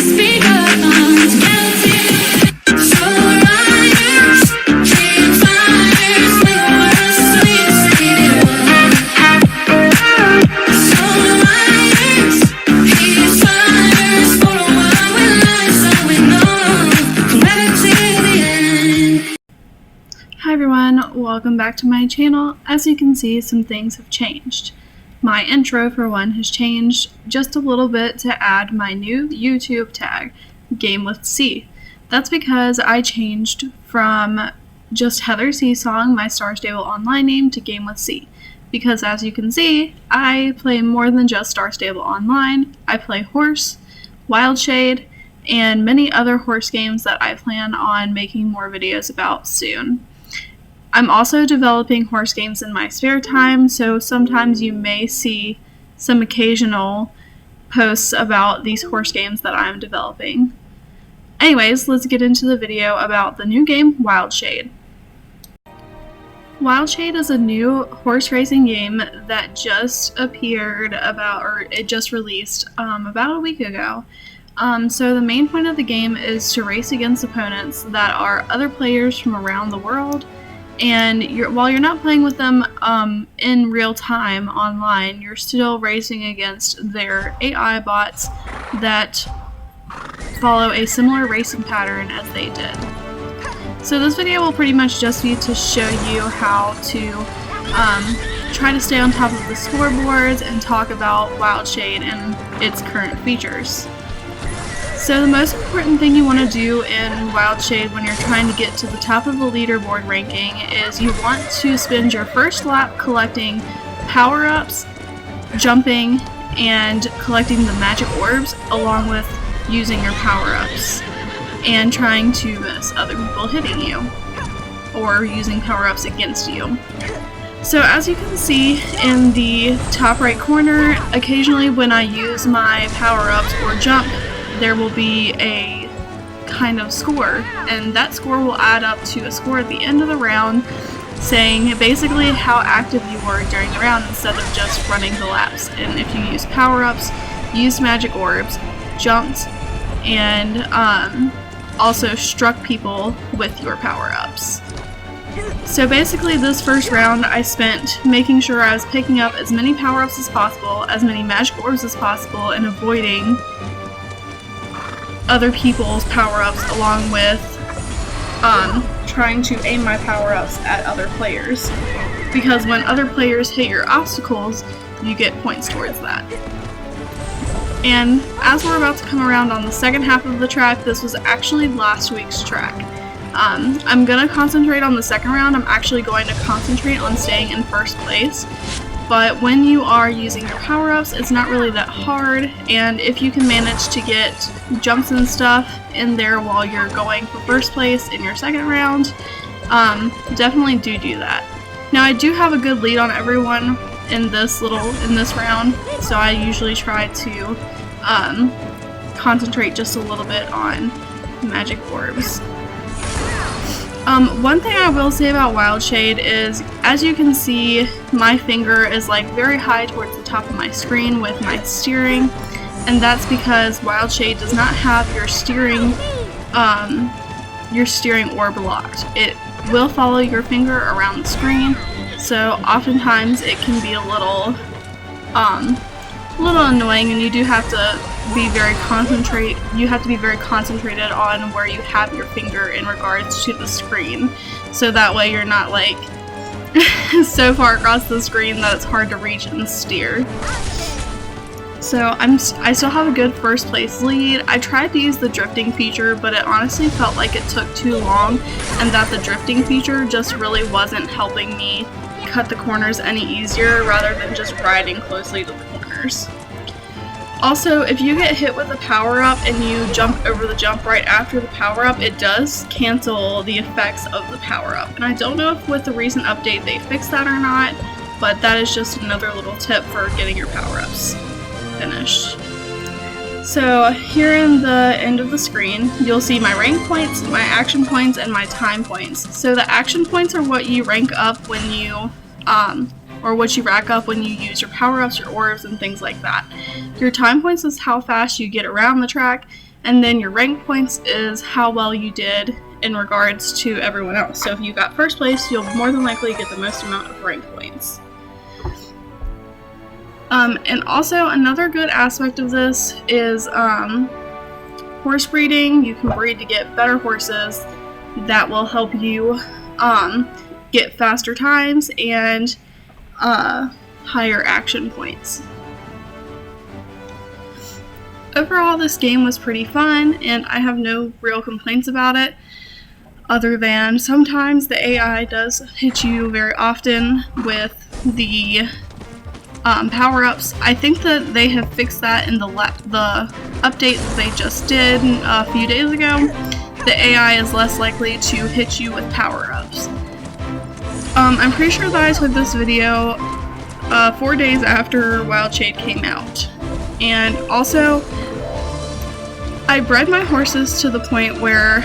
Hi everyone, welcome back to my channel. As you can see, some things have changed. My intro, for one, has changed just a little bit to add my new YouTube tag, Game with C. That's because I changed from just Heather C Song, my Star Stable Online name, to Game with C. Because as you can see, I play more than just Star Stable Online. I play Horse, Wildshade, and many other horse games that I plan on making more videos about soon. I'm also developing horse games in my spare time, so sometimes you may see some occasional posts about these horse games that I'm developing. Anyways, let's get into the video about the new game, Wildshade. Wildshade is a new horse racing game that just appeared it just released about a week ago. So the main point of the game is to race against opponents that are other players from around the world. And while you're not playing with them in real time online, you're still racing against their AI bots that follow a similar racing pattern as they did. So this video will pretty much just be to show you how to try to stay on top of the scoreboards and talk about Wildshade and its current features. So the most important thing you want to do in Wildshade when you're trying to get to the top of the leaderboard ranking is you want to spend your first lap collecting power-ups, jumping, and collecting the magic orbs along with using your power-ups and trying to miss other people hitting you or using power-ups against you. So as you can see in the top right corner, occasionally when I use my power-ups or jump, there will be a kind of score, and that score will add up to a score at the end of the round saying basically how active you were during the round instead of just running the laps. And if you use power-ups, used magic orbs, jumped, and also struck people with your power-ups. So basically this first round I spent making sure I was picking up as many power-ups as possible, as many magic orbs as possible, and avoiding other people's power-ups, along with trying to aim my power-ups at other players, because when other players hit your obstacles, you get points towards that. And as we're about to come around on the second half of the track, this was actually last week's track. I'm gonna concentrate on the second round. I'm actually going to concentrate on staying in first place. But when you are using your power-ups, it's not really that hard, and if you can manage to get jumps and stuff in there while you're going for first place in your second round, definitely do that. Now I do have a good lead on everyone in this round, so I usually try to concentrate just a little bit on magic orbs. One thing I will say about Wildshade is, as you can see, my finger is like very high towards the top of my screen with my steering, and that's because Wildshade does not have your steering orb locked. It will follow your finger around the screen, so oftentimes it can be a little annoying, and you do have to be very concentrated on where you have your finger in regards to the screen, so that way you're not like so far across the screen that it's hard to reach and steer. So I still have a good first place lead. I tried to use the drifting feature, but it honestly felt like it took too long, and that the drifting feature just really wasn't helping me cut the corners any easier rather than just riding closely to the corners. Also, if you get hit with a power-up and you jump over the jump right after the power-up, it does cancel the effects of the power-up. And I don't know if with the recent update they fixed that or not, but that is just another little tip for getting your power-ups finished. So here in the end of the screen, you'll see my rank points, my action points, and my time points. So the action points are what you rank up when you or what you rack up when you use your power-ups, your orbs, and things like that. Your time points is how fast you get around the track, and then your rank points is how well you did in regards to everyone else. So if you got first place, you'll more than likely get the most amount of rank points. And also another good aspect of this is horse breeding. You can breed to get better horses that will help you get faster times and higher action points. Overall, this game was pretty fun, and I have no real complaints about it, other than sometimes the AI does hit you very often with the power-ups. I think that they have fixed that in the update that they just did a few days ago. The AI is less likely to hit you with power-ups. I'm pretty sure that I took this video 4 days after Wildshade came out. And also, I bred my horses to the point where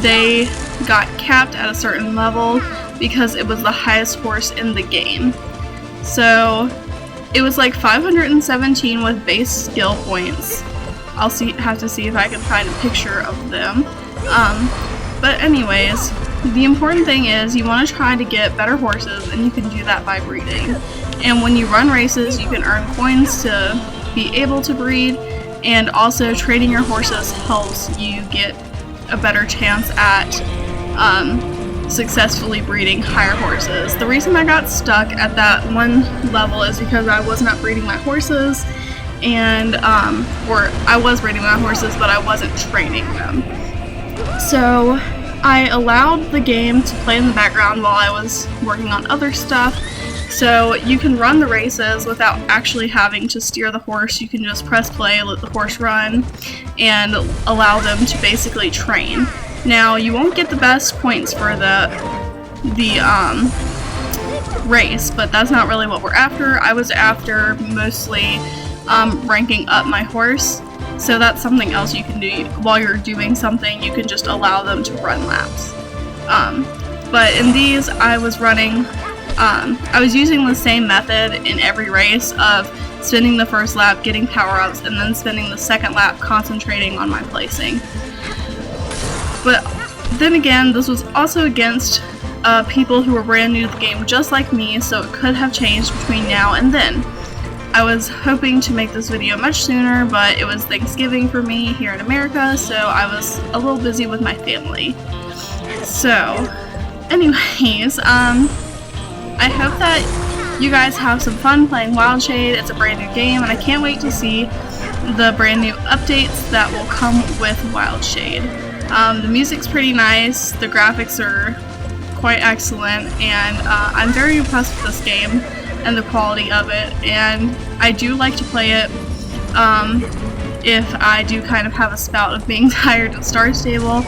they got capped at a certain level because it was the highest horse in the game. So it was like 517 with base skill points. I'll have to see if I can find a picture of them. But anyways, the important thing is you want to try to get better horses, and you can do that by breeding. And when you run races, you can earn coins to be able to breed, and also trading your horses helps you get a better chance at successfully breeding higher horses. The reason I got stuck at that one level is because I was not breeding my horses, and or I was breeding my horses, but I wasn't training them. So I allowed the game to play in the background while I was working on other stuff. So you can run the races without actually having to steer the horse. You can just press play, let the horse run, and allow them to basically train. Now, you won't get the best points for the race, but that's not really what we're after. I was after mostly ranking up my horse, so that's something else you can do while you're doing something. You can just allow them to run laps. But in these, I was using the same method in every race of spending the first lap, getting power-ups, and then spending the second lap concentrating on my placing. But then again, this was also against people who were brand new to the game just like me, so it could have changed between now and then. I was hoping to make this video much sooner, but it was Thanksgiving for me here in America, so I was a little busy with my family. So, anyways, I hope that you guys have some fun playing Wildshade. It's a brand new game, and I can't wait to see the brand new updates that will come with Wildshade. The music's pretty nice, the graphics are quite excellent, and I'm very impressed with this game and the quality of it, and I do like to play it if I do kind of have a spout of being tired of Star Stable,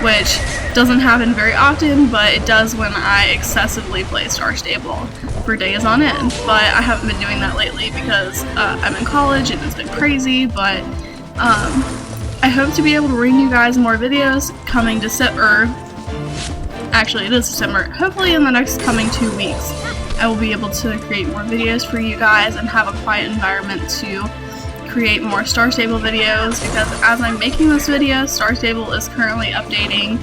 which doesn't happen very often, but it does when I excessively play Star Stable for days on end. But I haven't been doing that lately because I'm in college and it's been crazy, but I hope to be able to bring you guys more videos coming December. Actually, it is December. Hopefully in the next coming 2 weeks, I will be able to create more videos for you guys and have a quiet environment to create more Star Stable videos, because as I'm making this video, Star Stable is currently updating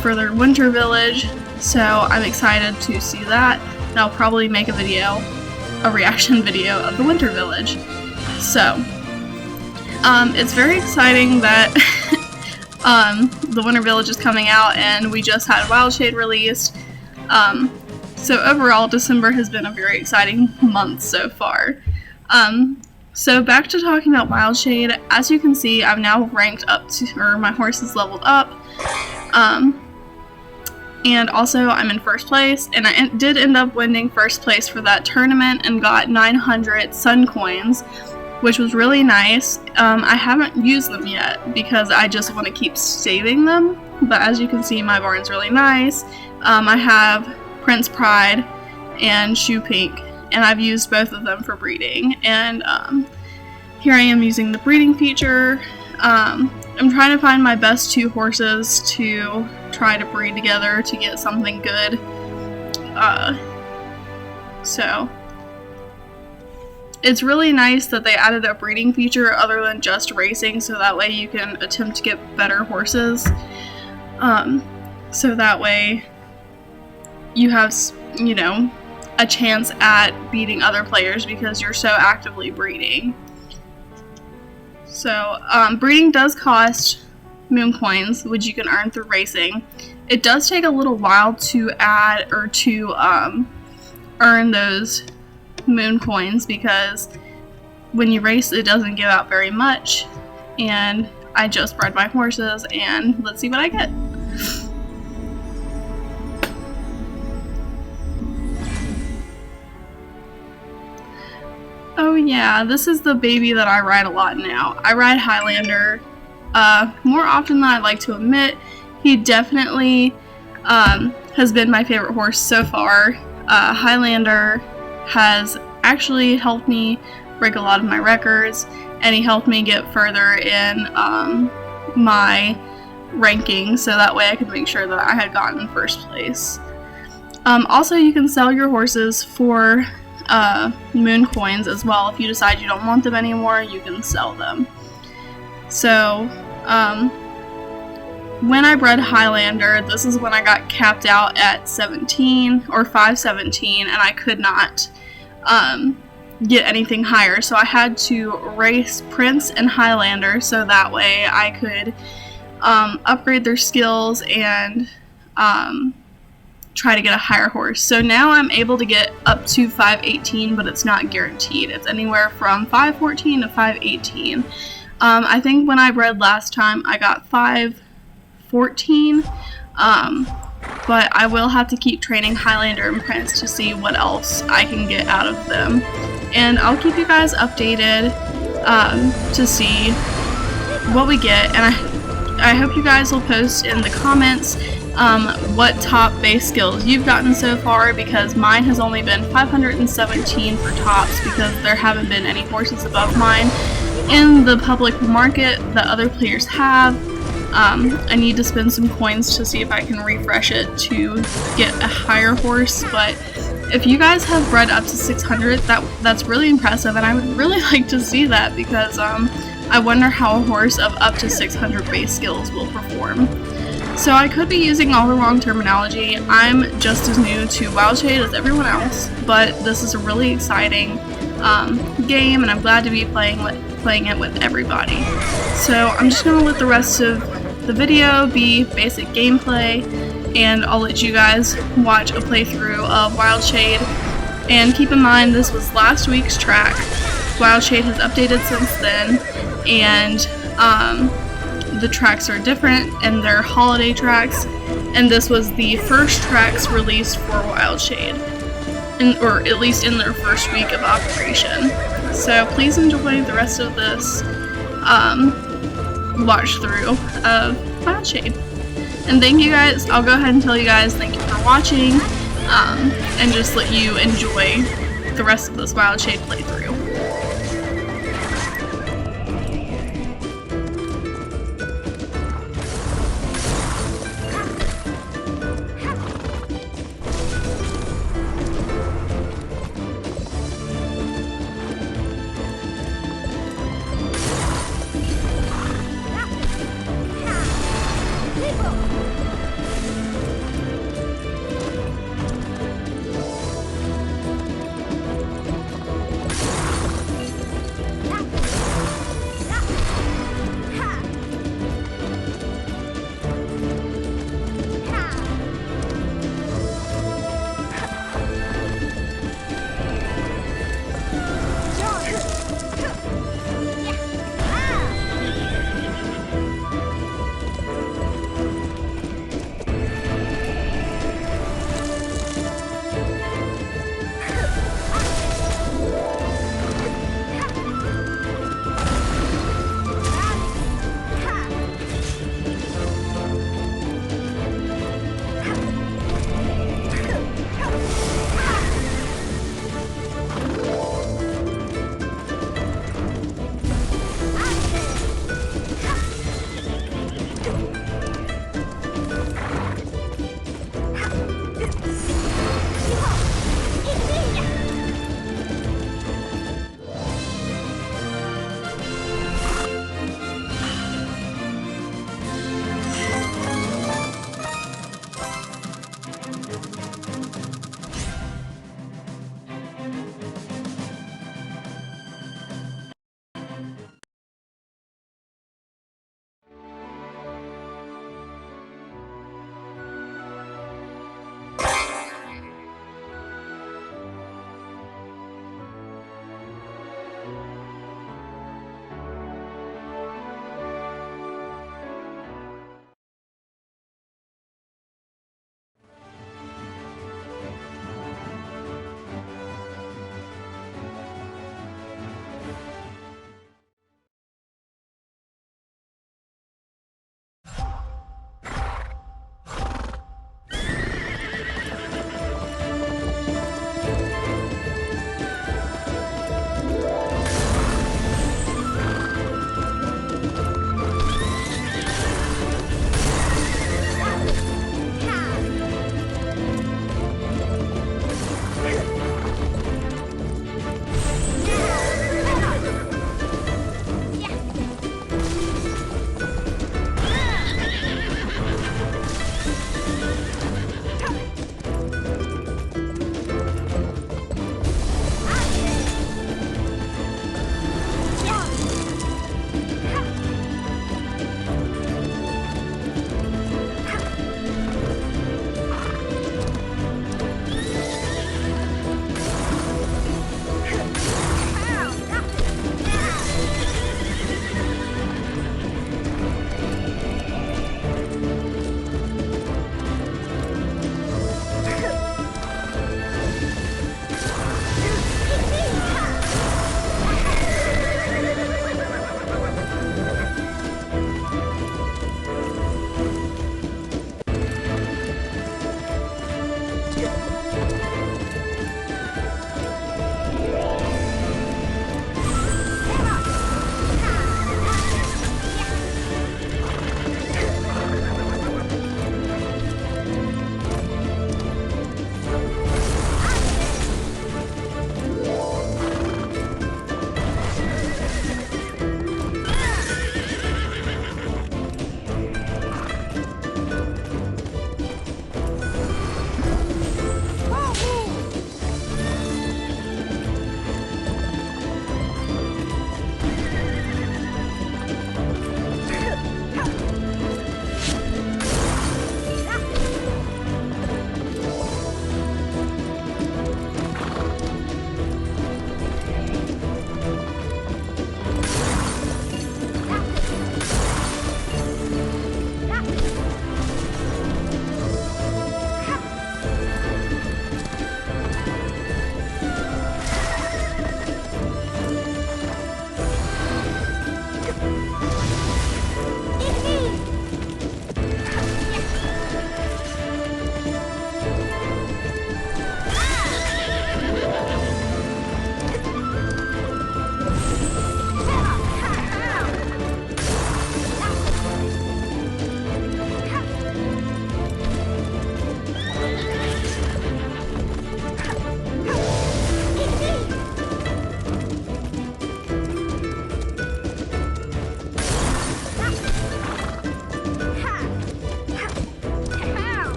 for their Winter Village, so I'm excited to see that, and I'll probably make a reaction video of the Winter Village. So, it's very exciting that the Winter Village is coming out, and we just had Wildshade released. So overall, December has been a very exciting month so far. So back to talking about Wildshade. As you can see, I've now ranked up to, or my horse is leveled up. And also I'm in first place, and I did end up winning first place for that tournament and got 900 sun coins, which was really nice. I haven't used them yet because I just want to keep saving them, but as you can see, my barn's really nice. I have Prince Pride and Shoe Pink, and I've used both of them for breeding, and here I am using the breeding feature. I'm trying to find my best 2 horses to try to breed together to get something good. So it's really nice that they added a breeding feature other than just racing, so that way you can attempt to get better horses. So that way you have, you know, a chance at beating other players because you're so actively breeding. So breeding does cost moon coins, which you can earn through racing. It does take a little while to add or to earn those moon coins because when you race it doesn't give out very much, and I just bred my horses and let's see what I get. Oh yeah, this is the baby that I ride a lot now. I ride Highlander more often than I'd like to admit. He definitely has been my favorite horse so far. Highlander has actually helped me break a lot of my records, and he helped me get further in my ranking, so that way I could make sure that I had gotten first place. Also, you can sell your horses for moon coins as well. If you decide you don't want them anymore, you can sell them. So when I bred Highlander, this is when I got capped out at 17 or 517, and I could not get anything higher, so I had to race Prince and Highlander so that way I could upgrade their skills and try to get a higher horse. So now I'm able to get up to 518, but it's not guaranteed. It's anywhere from 514 to 518. I think when I bred last time I got 514, but I will have to keep training Highlander and Prince to see what else I can get out of them. And I'll keep you guys updated to see what we get, and I hope you guys will post in the comments what top base skills you've gotten so far, because mine has only been 517 for tops because there haven't been any horses above mine in the public market that other players have. I need to spend some coins to see if I can refresh it to get a higher horse, but if you guys have bred up to 600, that's really impressive, and I would really like to see that because I wonder how a horse of up to 600 base skills will perform. So I could be using all the wrong terminology. I'm just as new to Wildshade as everyone else, but this is a really exciting game, and I'm glad to be playing it with everybody. So I'm just going to let the rest of the video be basic gameplay, and I'll let you guys watch a playthrough of Wildshade. And keep in mind, this was last week's track. Wildshade has updated since then, and the tracks are different, and they're holiday tracks, and this was the first tracks released for Wildshade, or at least in their first week of operation. So please enjoy the rest of this watch through of Wildshade. And thank you guys. I'll go ahead and tell you guys thank you for watching, and just let you enjoy the rest of this Wildshade playthrough.